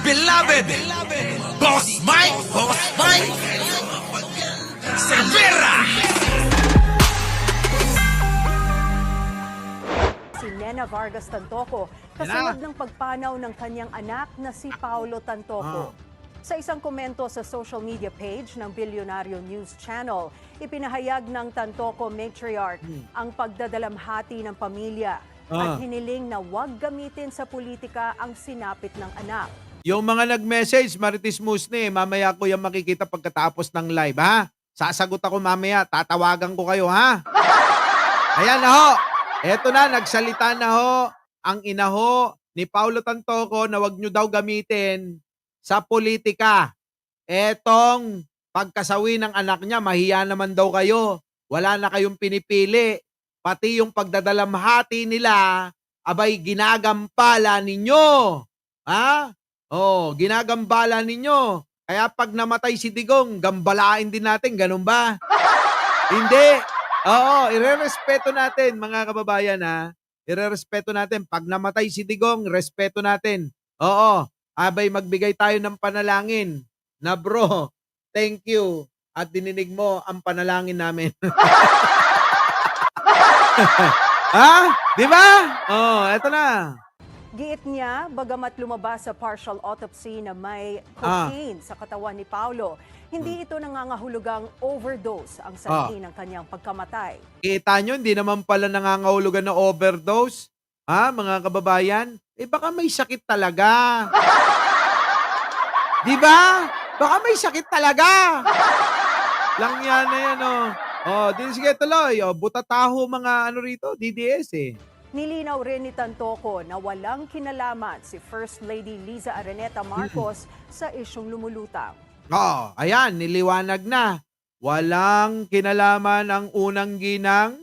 beloved Boss Mike Cervera. Si Nena Vargas Tantoco kasunod ng pagpanaw ng kanyang anak na si Paulo Tantoco. Sa isang komento sa social media page ng Bilyonaryo News Channel, ipinahayag ng Tantoco matriarch ang pagdadalamhati ng pamilya at hiniling na huwag gamitin sa politika ang sinapit ng anak. Yung mga nag-message, Marites Musne, mamaya ko yung makikita pagkatapos ng live, ha? Sasagot ako mamaya, tatawagan ko kayo, ha? Ayan na ho. Eto na, nagsalita na ho ang ina ho ni Paulo Tantoco na wag nyo daw gamitin sa politika. Etong pagkasawi ng anak niya, mahiya naman daw kayo. Wala na kayong pinipili. Pati yung pagdadalamhati nila, abay ginagambala ninyo. Ha? Oh, ginagambala ninyo. Kaya pag namatay si Digong, gambalain din natin, ganun ba? Hindi. Oo, irerespeto natin mga kababayan, ha. Irerespeto natin. Pag namatay si Digong, respeto natin. Oo, abay magbigay tayo ng panalangin na bro, thank you at dininig mo ang panalangin namin. Ha? Di ba? Oh, eto na. Giit niya, bagamat lumabas sa partial autopsy na may cocaine sa katawan ni Paulo, hindi ito nangangahulugang overdose ang sanhi ng kanyang pagkamatay. Kita nyo, hindi naman pala nangangahulugan na overdose. Ha, mga kababayan? Eh baka may sakit talaga. Di ba? Baka may sakit talaga. Lang yan na yan, oh. Oh, di sige tuloy. Oh, butataho mga ano rito, DDS eh. Nilinaw rin ni Tantoco na walang kinalaman si First Lady Liza Araneta Marcos sa isyung lumulutang. Oh, ayan, niliwanag na. Walang kinalaman ang unang ginang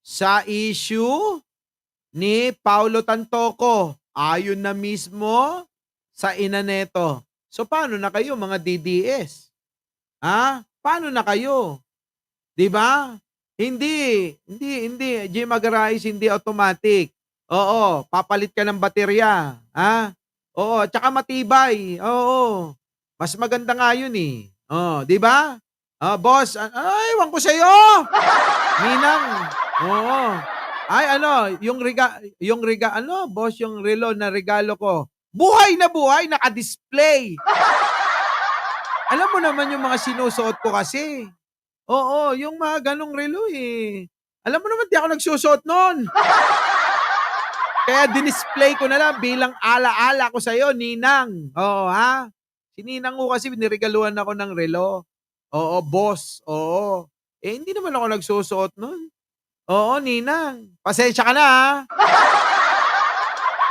sa issue ni Paulo Tantoco. Ayon na mismo sa ina neto. So paano na kayo mga DDS? Ha? Paano na kayo? 'Di ba? Hindi. Jim Agarais, hindi automatic. Oo, papalit ka ng baterya. Ha? Oo, tsaka matibay. Oo. Mas maganda nga yun eh. Oh, 'di ba? Boss, ay, ewan ko sa'yo. Ninang. Oo. Ay, ano, boss, yung relo na regalo ko. Buhay na buhay, naka-display. Alam mo naman yung mga sinusuot ko kasi. Oo, yung mga ganong relo eh. Alam mo naman, di ako nagsusuot nun. Kaya dinisplay ko na lang bilang ala-ala ko sa'yo, Ninang. Oo, ha? Si Ninang ko kasi niregaluhan ako ng relo. Oo, boss. Oo. Eh, hindi naman ako nagsusuot nun. Oo, Ninang. Pasensya ka na, ha?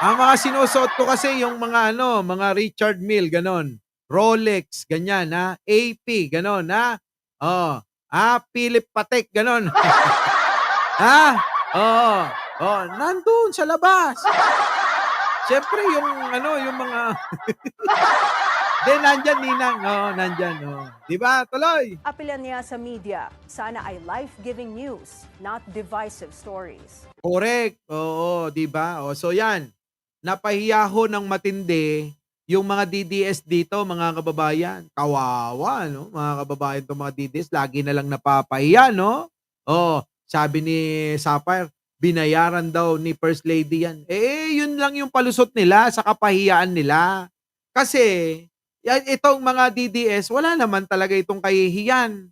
Ang mga sinusuot ko kasi yung mga Richard Mille, ganon. Rolex, ganyan, ha? AP, ganon, ha? Oo. Philip Patek, ganon. Ha? Oo. Oh, nandun sa labas. Siyempre yung mga nandyan Ninang. Oo, nandyan. Oh. 'Di ba? Tuloy. Apilan niya sa media, sana ay life-giving news, not divisive stories. Correct. Oo, 'di ba? Oh, so 'yan. Napahiya ho ng matindi yung mga DDS dito, mga kababayan. Kawawa, no? Mga kababayan, to mga DDS lagi na lang napapahiya, no? Oh, sabi ni Sapphire, binayaran daw ni First Lady yan. Eh, yun lang yung palusot nila sa kapahiyaan nila. Kasi, itong mga DDS, wala naman talaga itong kahihiyan.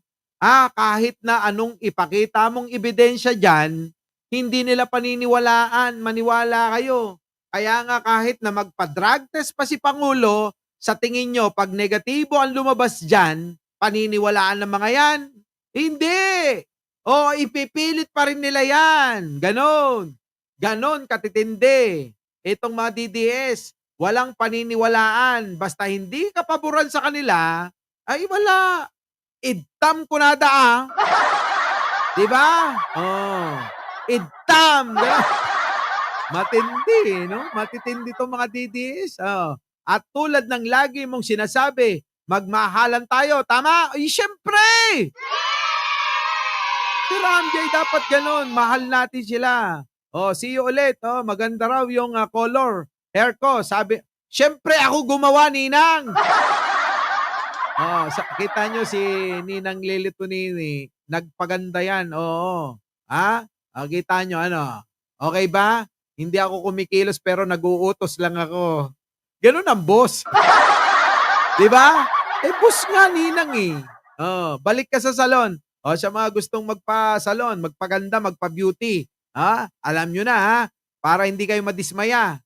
Kahit na anong ipakita mong ebidensya dyan, hindi nila paniniwalaan, maniwala kayo. Kaya nga kahit na magpa-drug test pa si Pangulo, sa tingin nyo, pag negatibo ang lumabas dyan, paniniwalaan ng mga yan? Hindi! O, ipipilit pa rin nila yan. Ganon. Ganon katitindi. Itong mga DDS, walang paniniwalaan. Basta hindi ka paboran sa kanila, ay wala. Idtam ko nada Diba? Oh. Idtam. Matindi, no? Matitindi itong mga DDS. Oh. At tulad ng lagi mong sinasabi, magmahalan tayo. Tama? Ay, syempre! Si Ramjay dapat ganun. Mahal natin sila. Oh, see you ulit. Oh, maganda raw yung color. Hair ko. Sabi, Siyempre ako gumawa, Ninang. Kita nyo si Ninang Lili Tonini, nagpaganda yan, oo. Ha? Kita nyo, ano? Okay ba? Hindi ako kumikilos pero nag-uutos lang ako. Ganun ang boss. Di ba? Boss nga, Ninang eh. Balik ka sa salon. Sa mga gustong magpa-salon, magpaganda, magpa-beauty. Alam nyo na ha, para hindi kayo madismaya.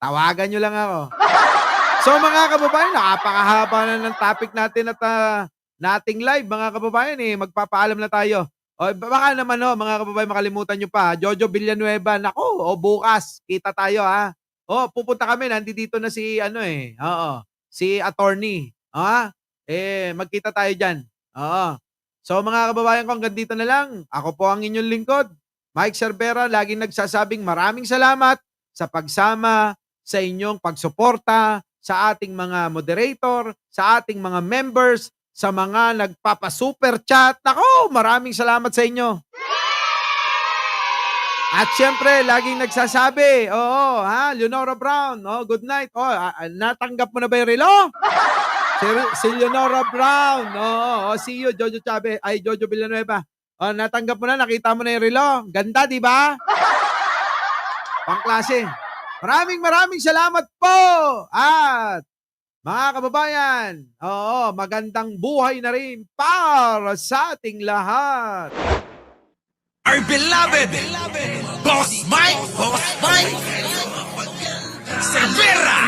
Tawagan nyo lang ako. So mga kababayan, napakahaba na ng topic natin at nating live mga kababayan magpapaalam na tayo. Baka naman mga kababayan makalimutan nyo pa, Jojo Villanueva, nako, bukas, kita tayo ha. Pupunta kami, nandito na si si attorney. Magkita tayo dyan. So mga kababayan ko, hanggang dito na lang. Ako po ang inyong lingkod, Mike Cervera, laging nagsasabing maraming salamat sa pagsama, sa inyong pagsuporta, sa ating mga moderator, sa ating mga members, sa mga nagpapa-super chat. Nako, maraming salamat sa inyo. At syempre, laging nagsasabi, Leonora Brown, good night. Natanggap mo na ba yung relo? Si Leonora Brown, see you, Jojo Chavez, Jojo Villanueva. Natanggap mo na, nakita mo na yung relo. Ganda, di ba? Pangklase. Maraming salamat po. At mga kababayan, magandang buhay na rin para sa ating lahat. Our beloved Boss Mike Cervera.